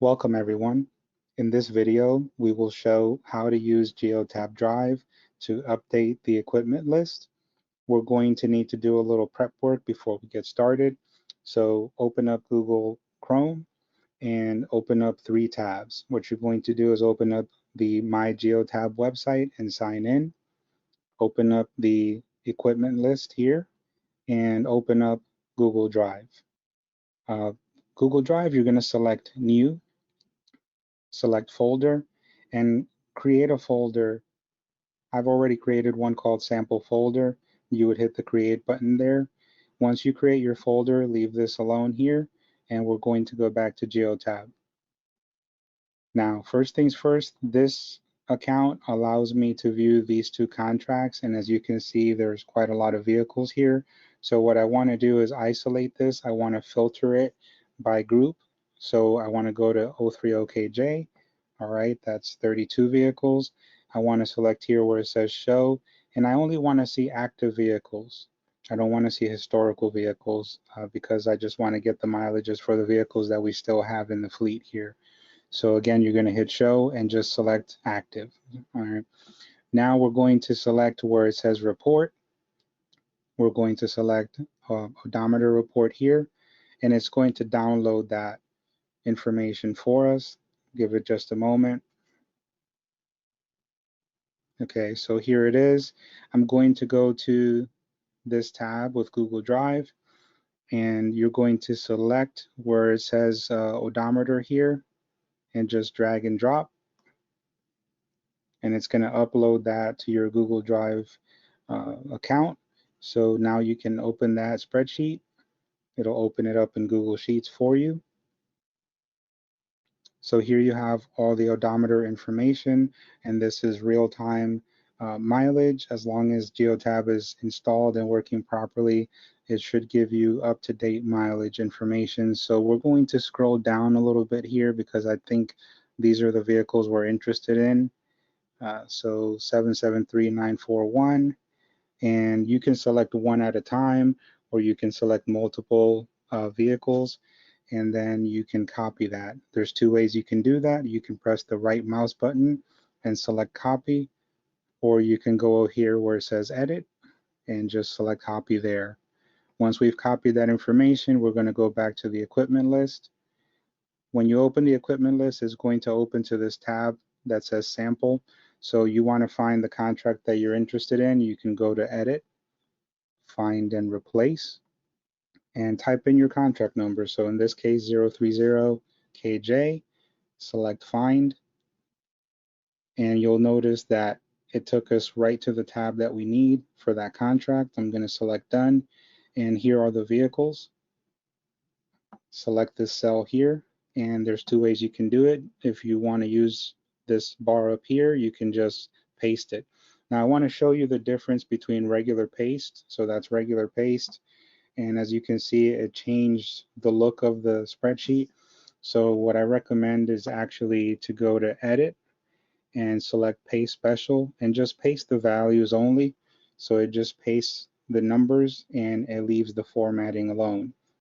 Welcome everyone. In this video, we will show how to use Geotab Drive to update the equipment list. We're going to need to do a little prep work before we get started. So open up Google Chrome and open up 3 tabs. What you're going to do is open up the My Geotab website and sign in. Open up the equipment list here and open up Google Drive. Uh, Google Drive, you're going to select New, select folder, and create a folder. I've already created one called sample folder. You would hit the create button there. Once you create your folder, leave this alone here, and we're going to go back to Geotab. Now, first things first, this account allows me to view these 2 contracts, and as you can see, there's quite a lot of vehicles here. So what I want to do is isolate this. I want to filter it by group. So I want to go to 030KJ. All right, that's 32 vehicles. I want to select here where it says show, and I only want to see active vehicles. I don't want to see historical vehicles because I just want to get the mileages for the vehicles that we still have in the fleet here. So again, you're going to hit show and just select active. All right. Now we're going to select where it says report. We're going to select odometer report here, and it's going to download that information for us. Give it just a moment. Okay, so here it is. I'm going to go to this tab with Google Drive, and you're going to select where it says odometer here and just drag and drop. And it's going to upload that to your Google Drive account. So now you can open that spreadsheet. It'll open it up in Google Sheets for you. So here you have all the odometer information, and this is real-time mileage. As long as Geotab is installed and working properly, it should give you up-to-date mileage information. So we're going to scroll down a little bit here because I think these are the vehicles we're interested in. So 773941, and you can select one at a time, or you can select multiple vehicles, and then you can copy that. There's 2 ways you can do that. You can press the right mouse button and select copy, or you can go here where it says edit and just select copy there. Once we've copied that information, we're going to go back to the equipment list. When you open the equipment list, it's going to open to this tab that says sample. So you want to find the contract that you're interested in. You can go to edit, find and replace, and type in your contract number. So in this case, 030KJ, select find, and you'll notice that it took us right to the tab that we need for that contract. I'm going to select done, and here are the vehicles. Select this cell here, and there's 2 ways you can do it. If you want to use this bar up here, you can just paste it. Now I want to show you the difference between regular paste. So that's regular paste, and as you can see, it changed the look of the spreadsheet. So what I recommend is actually to go to edit and select paste special and just paste the values only. So it just pastes the numbers and it leaves the formatting alone.